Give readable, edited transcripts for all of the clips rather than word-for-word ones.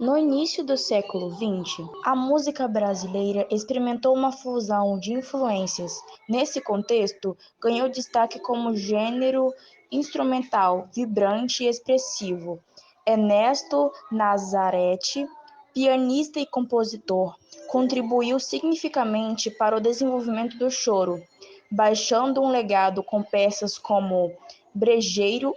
No início do século XX, a música brasileira experimentou uma fusão de influências. Nesse contexto, ganhou destaque como gênero instrumental, vibrante e expressivo. Ernesto Nazareth, pianista e compositor, contribuiu significativamente para o desenvolvimento do choro, deixando um legado com peças como Brejeiro.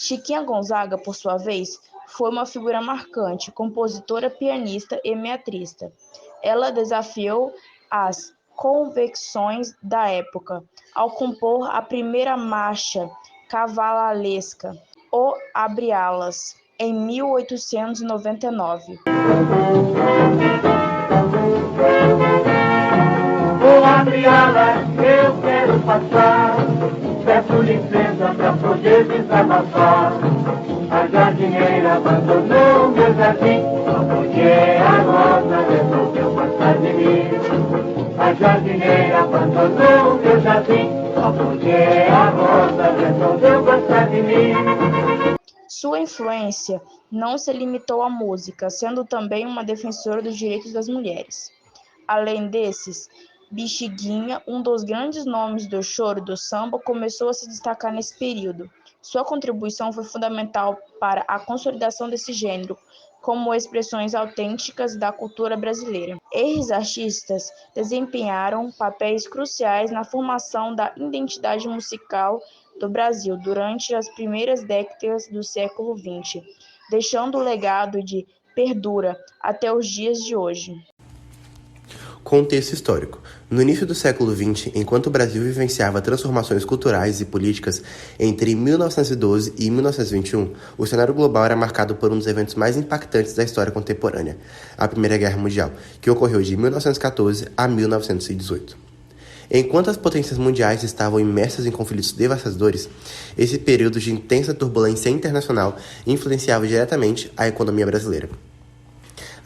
Chiquinha Gonzaga, por sua vez, foi uma figura marcante, compositora, pianista e metrista. Ela desafiou as convenções da época ao compor a primeira marcha cavalesca, O Abre Alas, em 1899. Vou abrir alas, eu quero passar. Peço licença pra poder desabafar. A jardineira abandonou meu jardim, porque a rosa resolveu passar de mim. A jardineira abandonou meu jardim, porque a rosa resolveu passar de mim. Sua influência não se limitou à música, sendo também uma defensora dos direitos das mulheres. Além desses, Bexiguinha, um dos grandes nomes do choro do samba, começou a se destacar nesse período. Sua contribuição foi fundamental para a consolidação desse gênero, como expressões autênticas da cultura brasileira. Esses artistas desempenharam papéis cruciais na formação da identidade musical do Brasil durante as primeiras décadas do século XX, deixando o legado de perdura até os dias de hoje. Contexto histórico. No início do século XX, enquanto o Brasil vivenciava transformações culturais e políticas entre 1912 e 1921, o cenário global era marcado por um dos eventos mais impactantes da história contemporânea, a Primeira Guerra Mundial, que ocorreu de 1914 a 1918. Enquanto as potências mundiais estavam imersas em conflitos devastadores, esse período de intensa turbulência internacional influenciava diretamente a economia brasileira.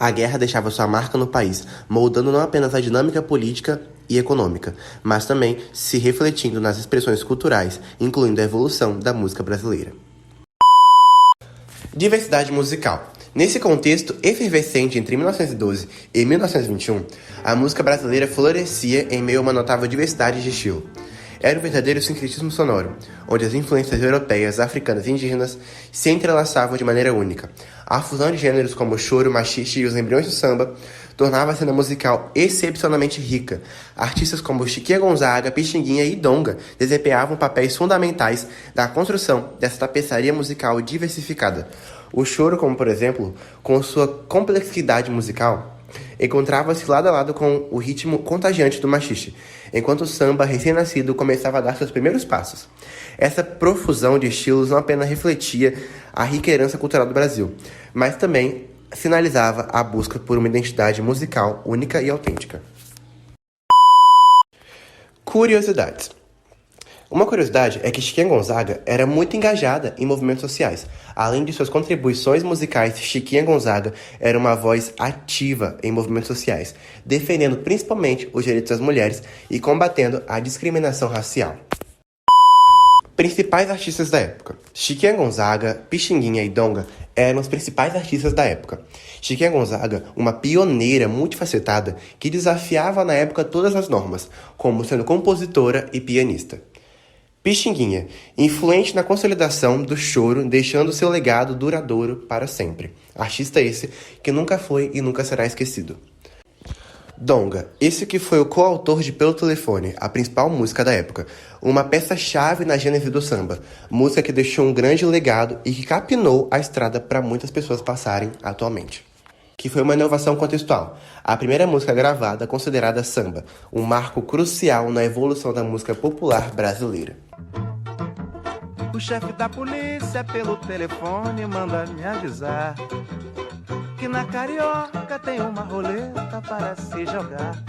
A guerra deixava sua marca no país, moldando não apenas a dinâmica política e econômica, mas também se refletindo nas expressões culturais, incluindo a evolução da música brasileira. Diversidade musical. Nesse contexto efervescente entre 1912 e 1921, a música brasileira florescia em meio a uma notável diversidade de estilo. Era um verdadeiro sincretismo sonoro, onde as influências europeias, africanas e indígenas se entrelaçavam de maneira única. A fusão de gêneros como o choro, o maxixe e os embriões do samba tornava a cena musical excepcionalmente rica. Artistas como Chiquinha Gonzaga, Pixinguinha e Donga desempenhavam papéis fundamentais da construção dessa tapeçaria musical diversificada. O choro, como por exemplo, com sua complexidade musical, encontrava-se lado a lado com o ritmo contagiante do maxixe, enquanto o samba recém-nascido começava a dar seus primeiros passos. Essa profusão de estilos não apenas refletia a rica herança cultural do Brasil, mas também sinalizava a busca por uma identidade musical única e autêntica. Curiosidades. Uma curiosidade é que Chiquinha Gonzaga era muito engajada em movimentos sociais. Além de suas contribuições musicais, Chiquinha Gonzaga era uma voz ativa em movimentos sociais, defendendo principalmente os direitos das mulheres e combatendo a discriminação racial. Principais artistas da época. Chiquinha Gonzaga, Pixinguinha e Donga eram os principais artistas da época. Chiquinha Gonzaga, uma pioneira multifacetada que desafiava na época todas as normas, como sendo compositora e pianista. Pixinguinha, influente na consolidação do choro, deixando seu legado duradouro para sempre. Artista esse que nunca foi e nunca será esquecido. Donga, esse que foi o coautor de Pelo Telefone, a principal música da época, uma peça-chave na gênese do samba, música que deixou um grande legado e que capinou a estrada para muitas pessoas passarem atualmente. Que foi uma inovação contextual, a primeira música gravada considerada samba, um marco crucial na evolução da música popular brasileira. O chefe da polícia pelo telefone manda me avisar que na Carioca tem uma roleta para se jogar.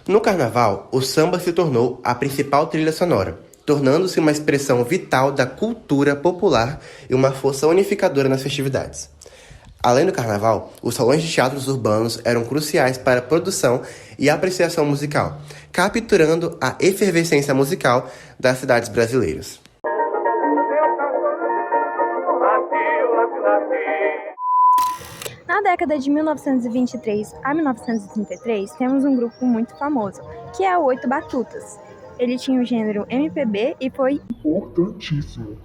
No carnaval, o samba se tornou a principal trilha sonora, tornando-se uma expressão vital da cultura popular e uma força unificadora nas festividades. Além do carnaval, os salões de teatros urbanos eram cruciais para a produção e apreciação musical, capturando a efervescência musical das cidades brasileiras. Na década de 1923 a 1933, temos um grupo muito famoso, que é o Oito Batutas. Ele tinha o gênero MPB e foi importantíssimo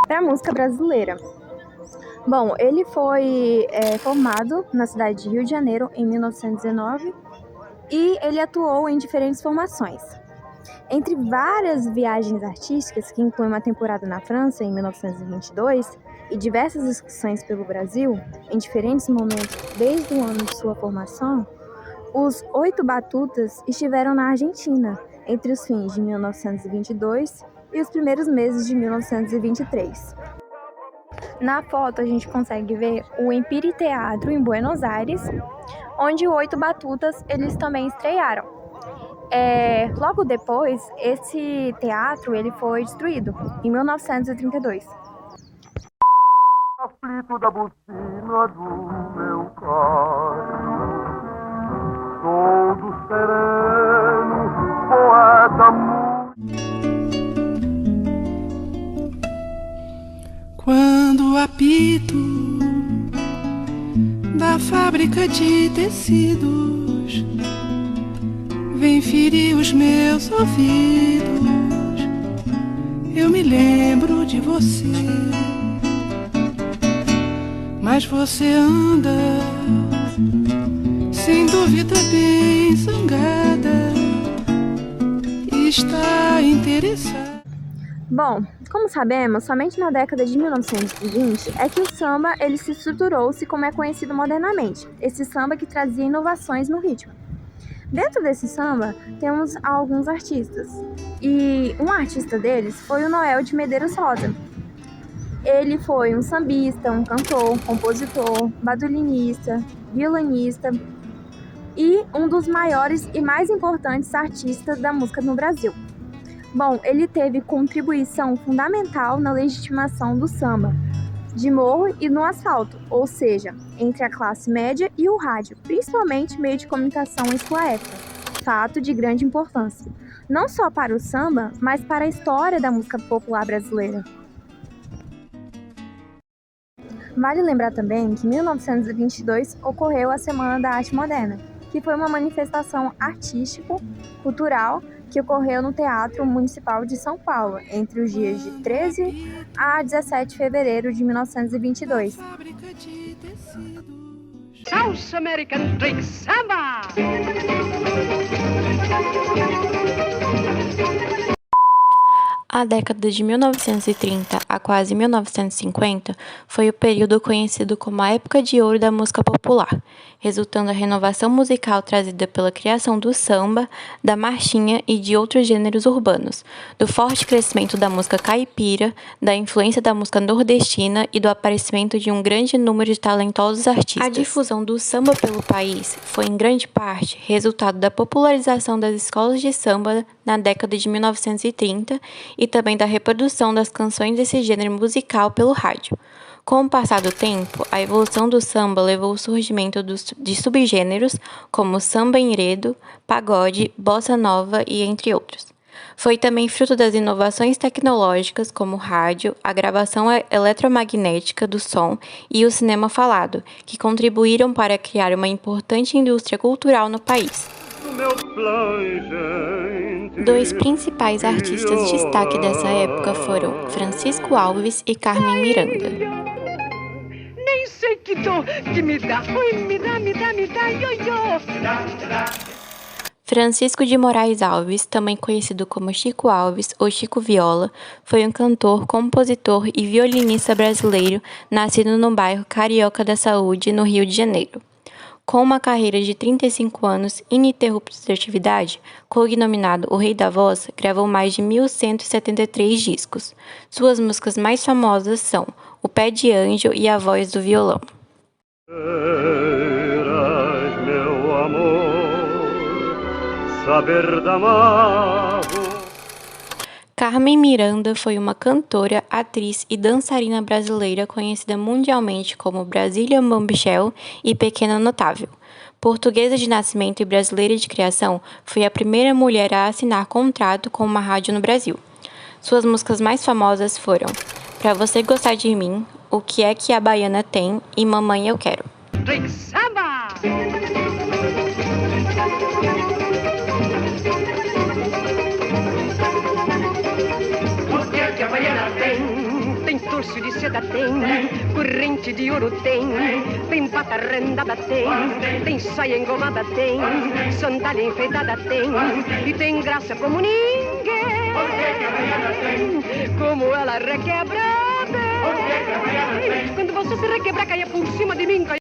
para a música brasileira. Bom, ele foi formado na cidade de Rio de Janeiro em 1919 e ele atuou em diferentes formações. Entre várias viagens artísticas, que incluem uma temporada na França em 1922 e diversas excursões pelo Brasil, em diferentes momentos desde o ano de sua formação, os Oito Batutas estiveram na Argentina entre os fins de 1922 e os primeiros meses de 1923. Na foto a gente consegue ver o Empire Teatro em Buenos Aires, onde o Oito Batutas eles também estrearam. Logo depois, esse teatro ele foi destruído, em 1932. Aflito da buzina do meu carro, todo sereno, poeta. Quando o apito da fábrica de tecidos vem ferir os meus ouvidos, eu me lembro de você. Mas você anda, sem dúvida bem zangada, e está interessada. Bom, como sabemos, somente na década de 1920 é que o samba ele se estruturou-se como é conhecido modernamente, esse samba que trazia inovações no ritmo. Dentro desse samba, temos alguns artistas, e um artista deles foi o Noel de Medeiros Rosa. Ele foi um sambista, um cantor, compositor, bandolinista, violonista e um dos maiores e mais importantes artistas da música no Brasil. Bom, ele teve contribuição fundamental na legitimação do samba, de morro e no asfalto, ou seja, entre a classe média e o rádio, principalmente meio de comunicação em sua época, fato de grande importância, não só para o samba, mas para a história da música popular brasileira. Vale lembrar também que em 1922 ocorreu a Semana da Arte Moderna, que foi uma manifestação artístico-cultural que ocorreu no Teatro Municipal de São Paulo, entre os dias de 13 a 17 de fevereiro de 1922. South American Drink Samba! A década de 1930 a quase 1950 foi o período conhecido como a época de ouro da música popular, resultando a renovação musical trazida pela criação do samba, da marchinha e de outros gêneros urbanos, do forte crescimento da música caipira, da influência da música nordestina e do aparecimento de um grande número de talentosos artistas. A difusão do samba pelo país foi, em grande parte, resultado da popularização das escolas de samba na década de 1930 e também da reprodução das canções desse gênero musical pelo rádio. Com o passar do tempo, a evolução do samba levou ao surgimento de subgêneros como samba enredo, pagode, bossa nova e entre outros. Foi também fruto das inovações tecnológicas como o rádio, a gravação eletromagnética do som e o cinema falado, que contribuíram para criar uma importante indústria cultural no país. Dois principais artistas de destaque dessa época foram Francisco Alves e Carmen Miranda. Nem sei que dor que me dá, me dá, ioiô. Francisco de Moraes Alves, também conhecido como Chico Alves ou Chico Viola, foi um cantor, compositor e violinista brasileiro nascido no bairro Carioca da Saúde, no Rio de Janeiro. Com uma carreira de 35 anos ininterrupta de atividade, cognominado O Rei da Voz, gravou mais de 1.173 discos. Suas músicas mais famosas são O Pé de Anjo e A Voz do Violão. Meu amor, saber da mágoa. Carmen Miranda foi uma cantora, atriz e dançarina brasileira conhecida mundialmente como Brazilian Bombshell e Pequena Notável. Portuguesa de nascimento e brasileira de criação, foi a primeira mulher a assinar contrato com uma rádio no Brasil. Suas músicas mais famosas foram Pra Você Gostar de Mim, O Que É Que a Baiana Tem e Mamãe Eu Quero. Drink samba! O que é que a baiana tem? Tem torso de seda, tem corrente de ouro, tem pata rendada, tem saia engomada, tem sandália enfeitada, tem e tem graça como ninguém. Como ela requebra bem. Quando você se requebra, caia por cima de mim.